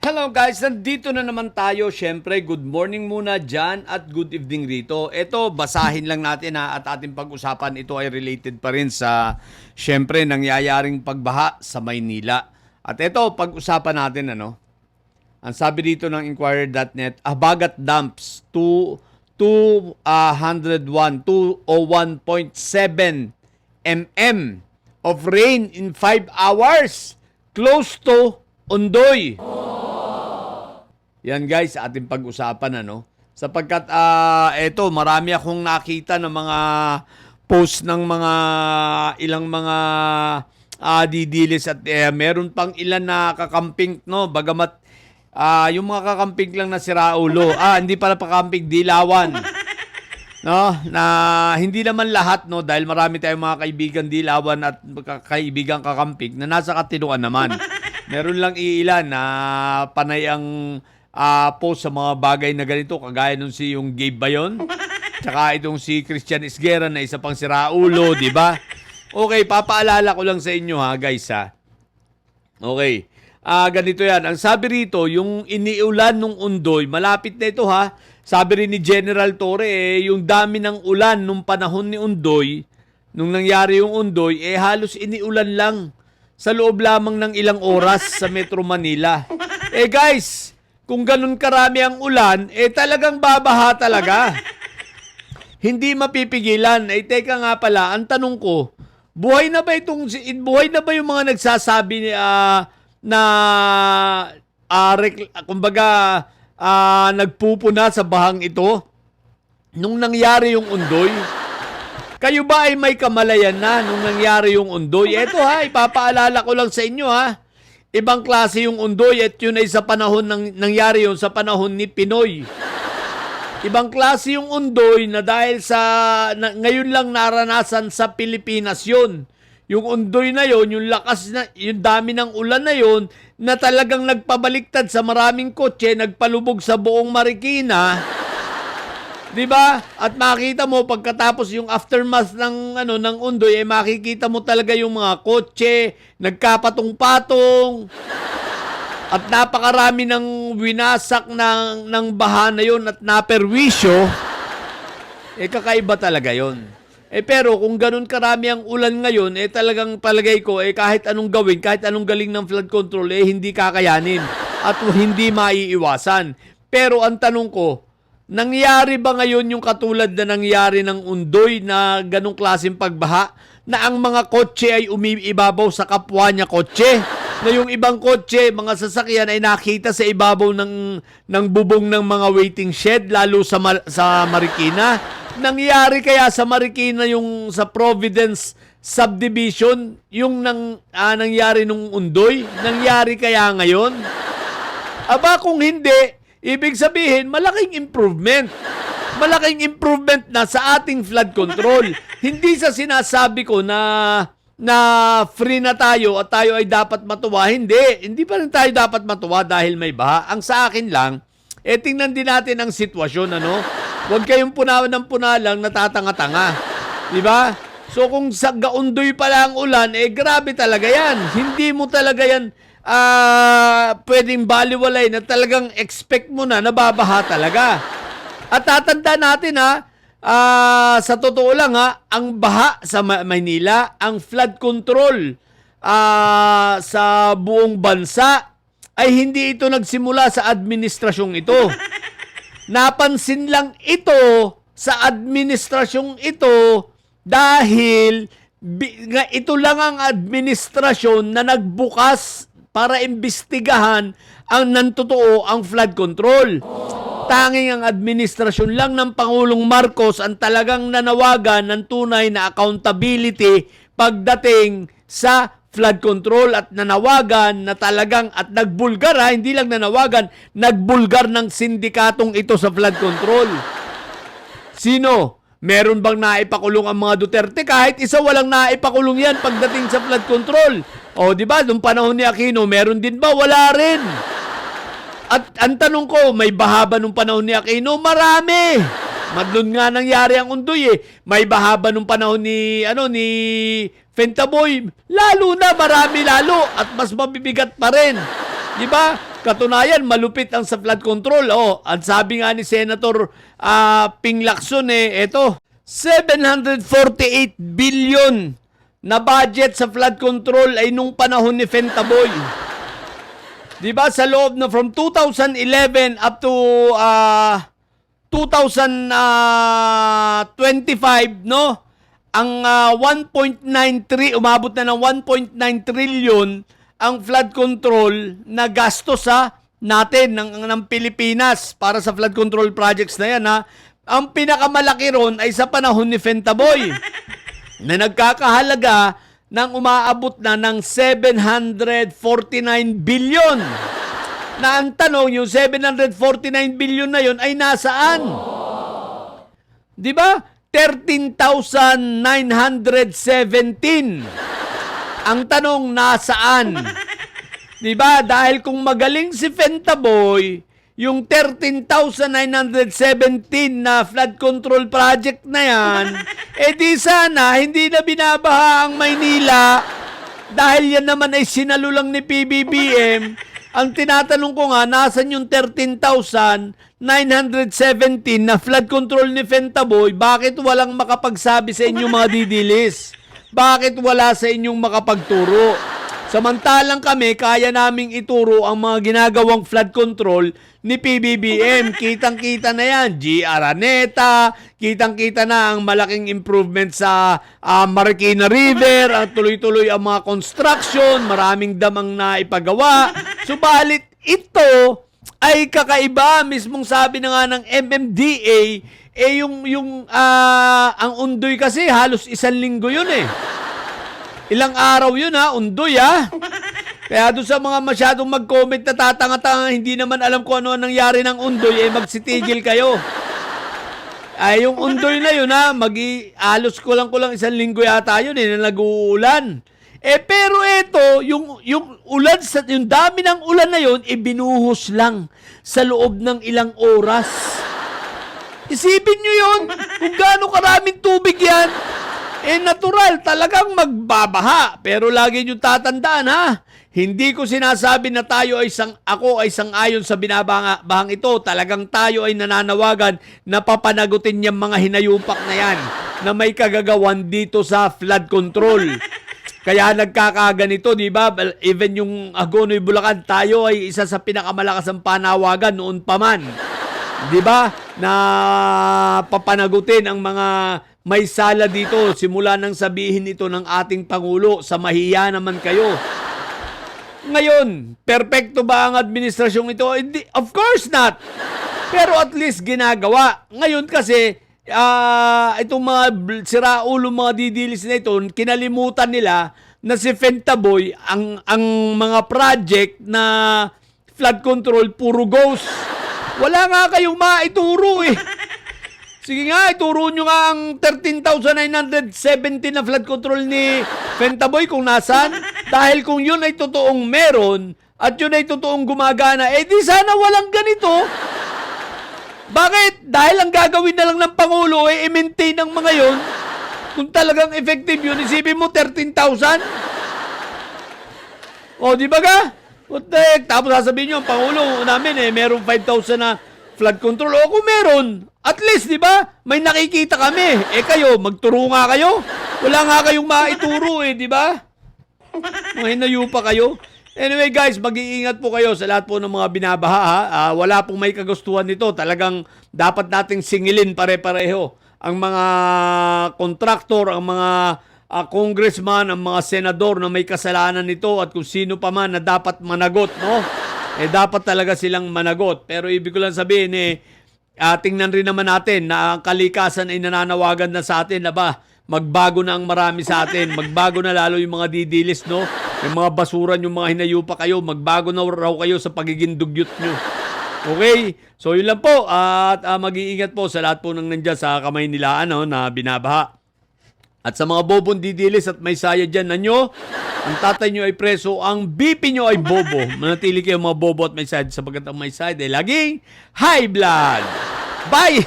Hello guys, nandito na naman tayo. Siyempre, good morning muna dyan at good evening rito. Ito, basahin lang natin at ating pag-usapan. Ito ay related pa rin sa, siyempre, nangyayaring pagbaha sa Maynila. At ito, pag-usapan natin, ang sabi dito ng Inquirer.net, Habagat dumps 201.7 mm of rain in 5 hours close to Ondoy. Yan guys, ating pag-usapan sapagkat eto marami akong nakita ng mga post ng mga ilang mga didilis at meron pang ilan na kakamping bagamat yung mga kakamping lang na siraulo. Hindi pala pakamping, dilawan. Na hindi naman lahat dahil marami tayong mga kaibigan dilawan at kaibigan kakamping na nasa katinuan naman. Meron lang iilan na panay ang post sa mga bagay na ganito, kagaya nung si yung Gabe Bayon, tsaka itong si Christian Isguera na isa pang siraulo, di ba? Okay, papaalala ko lang sa inyo guys. Okay. Ganito yan. Ang sabi rito, yung iniulan nung Ondoy, malapit na ito Sabi rin ni General Torre, yung dami ng ulan nung panahon ni Ondoy, nung nangyari yung Ondoy, halos iniulan lang sa loob lamang ng ilang oras sa Metro Manila. Guys, kung ganun karami ang ulan, talagang babaha talaga. Hindi mapipigilan. Teka nga pala, ang tanong ko, buhay na ba yung mga nagsasabi nagpupuna sa bahang ito nung nangyari yung Ondoy? Kayo ba ay may kamalayan na nung nangyari yung Ondoy? Eto ipapaalala ko lang sa inyo Ibang klase yung Ondoy at yun ay sa panahon nangyari yun sa panahon ni Pinoy. Ibang klase yung Ondoy na dahil ngayon lang naranasan sa Pilipinas yun. Yung Ondoy na yun, yung lakas na, yung dami ng ulan na yun, na talagang nagpabaliktad sa maraming kotse, nagpalubog sa buong Marikina. 'Di ba? At makita mo pagkatapos yung aftermath ng Ondoy, makikita mo talaga yung mga kotse nagkapatong-patong. At napakarami ng winasak ng baha na yun at naperwisyo. Kakaiba talaga yun. Pero kung ganun karami ang ulan ngayon, talagang palagay ko, kahit anong gawin, kahit anong galing ng flood control, hindi kakayanin at hindi maiiwasan. Pero ang tanong ko, nangyari ba ngayon yung katulad na nangyari ng Ondoy na ganong klaseng pagbaha na ang mga kotse ay umiibabaw sa kapwa niya kotse? Na yung ibang kotse, mga sasakyan ay nakita sa ibabaw ng bubong ng mga waiting shed, lalo sa Marikina? Nangyari kaya sa Marikina yung sa Providence Subdivision, yung nangyari nung Ondoy? Nangyari kaya ngayon? Aba kung hindi, ibig sabihin, malaking improvement. Malaking improvement na sa ating flood control. Hindi sa sinasabi ko na free na tayo at tayo ay dapat matuwa. Hindi pa rin tayo dapat matuwa dahil may baha. Ang sa akin lang, tingnan din natin ang sitwasyon, Huwag kayong punawan ng puna lang natatanga-tanga. Di ba? So kung sa Ondoy pala ang ulan, grabe talaga yan. Hindi mo talaga yan pwedeng baliwalay na talagang expect mo na nababaha talaga. At tatanda natin sa totoo lang ang baha sa Maynila, ang flood control sa buong bansa ay hindi ito nagsimula sa administrasyong ito. Napansin lang ito sa administrasyong ito dahil ito lang ang administrasyon na nagbukas para imbestigahan ang flood control. Tanging ang administrasyon lang ng Pangulong Marcos ang talagang nanawagan ng tunay na accountability pagdating sa flood control at nanawagan na talagang at nagbulgar hindi lang nanawagan, nagbulgar ng sindikatong ito sa flood control. Sino? Meron bang naipakulong ang mga Duterte? Kahit isa walang naipakulong yan pagdating sa flood control. Di ba? Nung panahon ni Aquino, meron din ba? Wala rin. At ang tanong ko, may baha ba nung panahon ni Aquino? Marami. Madlon nga nangyari ang Ondoy May bahaba nung panahon ni Fentaboy, lalo na, marami lalo at mas mabibigat pa rin. Di ba? Katunayan, malupit ang sa flood control. Oh, at sabi nga ni Senator Ping Lacson, eto, 748 billion na budget sa flood control ay nung panahon ni Fentaboy. Diba, sa loob na from 2011 up to 2025, no? Ang 1.93, umabot na ng 1.9 trillion ang flood control na gastos natin ng Pilipinas para sa flood control projects na yan, ha? Ang pinakamalaki ron ay sa panahon ni Fentaboy na nagkakahalaga nang umaabot na ng 749 billion. Na ang tanong, yung 749 billion na yun ay nasaan? Di ba? 13,917. Ang tanong, nasaan? Di ba? Dahil kung magaling si Fentaboy, yung 13,917 na flood control project na yan, di sana hindi na binabaha ang Maynila dahil yan naman ay sinalulang ni PBBM. Ang tinatanong ko nga, nasan yung 13,917 na flood control ni Fentaboy? Bakit walang makapagsabi sa inyong mga didilis? Bakit wala sa inyong makapagturo? Samantalang kami, kaya naming ituro ang mga ginagawang flood control ni PBBM. Kitang-kita na yan. G. Araneta, kitang-kita na ang malaking improvement sa Marikina River, at tuloy-tuloy ang mga construction, maraming damang na ipagawa. Subalit ito ay kakaiba. Mismong sabi na nga ng MMDA, ang Undoy kasi halos 1 linggo yun Ilang araw yun Undoy Kaya doon sa mga masyadong mag-comment na tatanga-tanga, hindi naman alam kung ano nangyari ng Undoy, magsitigil kayo. Yung Undoy na yun halos kulang 1 linggo yata yun na nag-uulan. Pero ito, yung ulan, yung dami ng ulan na yun, binuhos lang sa loob ng ilang oras. Isipin nyo yun, kung gaano karaming tubig yan. Natural, talagang magbabaha. Pero lagi nyo tatandaan hindi ko sinasabi na ako ay sang-ayon sa binabahang ito. Talagang tayo ay nananawagan na papanagutin yung mga hinayupak na yan na may kagagawan dito sa flood control. Kaya nagkakaganito, di ba? Even yung Agonoy, Bulacan, tayo ay isa sa pinakamalakas ang panawagan noon pa man. Di ba? Na papanagutin ang mga may sala dito, simula nang sabihin ito ng ating Pangulo, sa mahiya naman kayo. Ngayon, perpekto ba ang administrasyong ito? Of course not. Pero at least ginagawa. Ngayon kasi, itong mga siraulo, mga didilis na ito, kinalimutan nila na si Fentaboy, ang mga project na flood control, puro ghost. Wala nga kayong maituro Sige nga, ituro nyo nga ang 13,917 na flood control ni Fentaboy kung nasaan. Dahil kung yun ay totoong meron at yun ay totoong gumagana, di sana walang ganito. Bakit? Dahil ang gagawin na lang ng Pangulo i-maintain ang mga yun. Kung talagang effective yun, isipin mo 13,000? Di ba ka? Tapos sasabihin nyo, ang Pangulo namin meron 5,000 na flood control. Kung meron, at least, di ba? May nakikita kami. Kayo, magturo nga kayo. Wala nga kayong maituro di ba? Mga hinayupa kayo. Anyway guys, mag-iingat po kayo sa lahat po ng mga binabaha. Wala pong may kagustuhan nito. Talagang dapat nating singilin pare-pareho ang mga kontraktor, ang mga congressman, ang mga senador na may kasalanan nito, at kung sino pa man na dapat managot, no? Dapat talaga silang managot. Pero ibig ko lang sabihin tingnan rin naman natin na ang kalikasan ay nananawagan na sa atin na magbago na ang marami sa atin. Magbago na lalo yung mga didilis, no? Yung mga basuran, yung mga hinayupa kayo, magbago na raw kayo sa pagiging dugyot nyo. Okay? So yun lang po. At mag-iingat po sa lahat po ng nandyan sa kamay nila na binabaha. At sa mga bobong didilis at may saya dyan na nyo, ang tatay nyo ay preso, ang BP nyo ay bobo. Manatili kayo mga bobo at may side, sapagkat ang may side ay laging high blood. Bye!